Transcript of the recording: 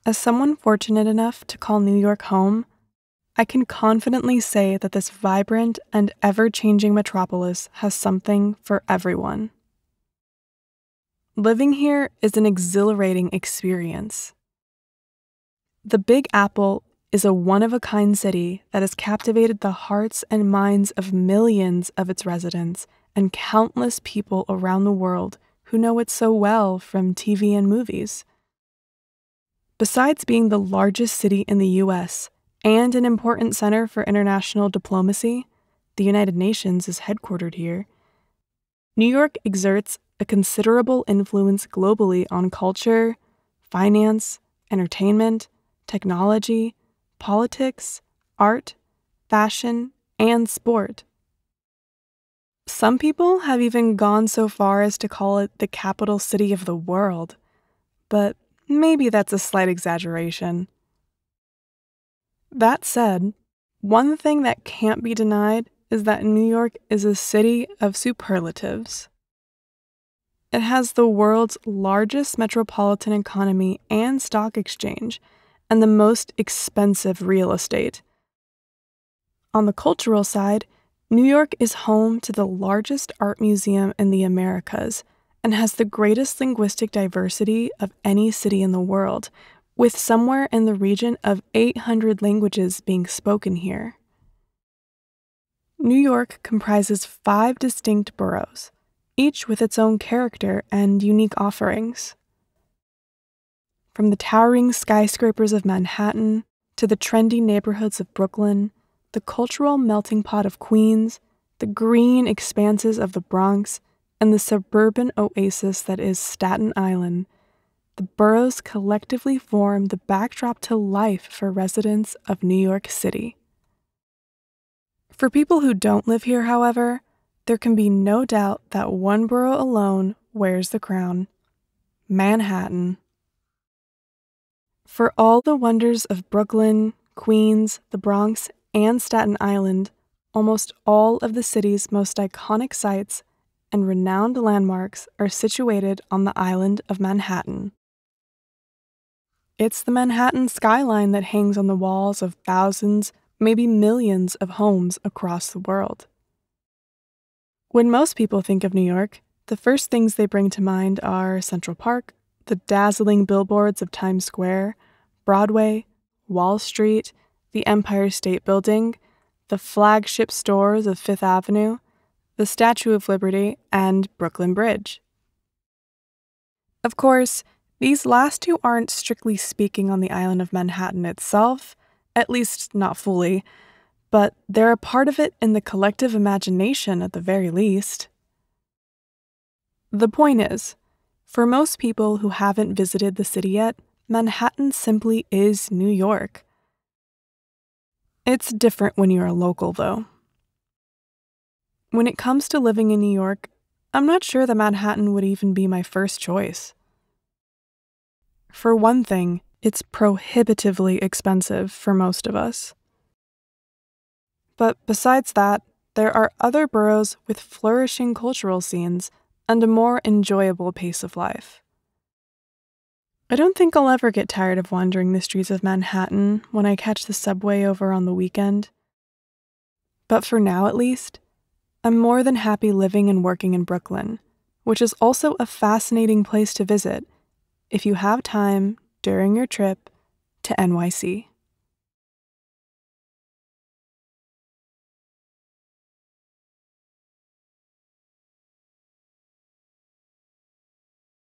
As someone fortunate enough to call New York home, I can confidently say that this vibrant and ever-changing metropolis has something for everyone. Living here is an exhilarating experience. The Big Apple is a one-of-a-kind city that has captivated the hearts and minds of millions of its residents and countless people around the world who know it so well from TV and movies. Besides being the largest city in the U.S. and an important center for international diplomacy, the United Nations is headquartered here. New York exerts a considerable influence globally on culture, finance, entertainment, technology, politics, art, fashion, and sport. Some people have even gone so far as to call it the capital city of the world, but maybe that's a slight exaggeration. That said, one thing that can't be denied is that New York is a city of superlatives. It has the world's largest metropolitan economy and stock exchange, and the most expensive real estate. On the cultural side, New York is home to the largest art museum in the Americas and has the greatest linguistic diversity of any city in the world, with somewhere in the region of 800 languages being spoken here. New York comprises 5 distinct boroughs, each with its own character and unique offerings. From the towering skyscrapers of Manhattan to the trendy neighborhoods of Brooklyn, the cultural melting pot of Queens, the green expanses of the Bronx, and the suburban oasis that is Staten Island, the boroughs collectively form the backdrop to life for residents of New York City. For people who don't live here, however, there can be no doubt that one borough alone wears the crown: Manhattan. For all the wonders of Brooklyn, Queens, the Bronx, and Staten Island, almost all of the city's most iconic sites and renowned landmarks are situated on the island of Manhattan. It's the Manhattan skyline that hangs on the walls of thousands, maybe millions of homes across the world. When most people think of New York, the first things they bring to mind are Central Park, the dazzling billboards of Times Square, Broadway, Wall Street, the Empire State Building, the flagship stores of Fifth Avenue, the Statue of Liberty, and Brooklyn Bridge. Of course, these last two aren't strictly speaking on the island of Manhattan itself, at least not fully, but they're a part of it in the collective imagination at the very least. The point is, for most people who haven't visited the city yet, Manhattan simply is New York. It's different when you're a local, though. When it comes to living in New York, I'm not sure that Manhattan would even be my first choice. For one thing, it's prohibitively expensive for most of us. But besides that, there are other boroughs with flourishing cultural scenes and a more enjoyable pace of life. I don't think I'll ever get tired of wandering the streets of Manhattan when I catch the subway over on the weekend. But for now, at least, I'm more than happy living and working in Brooklyn, which is also a fascinating place to visit if you have time during your trip to NYC.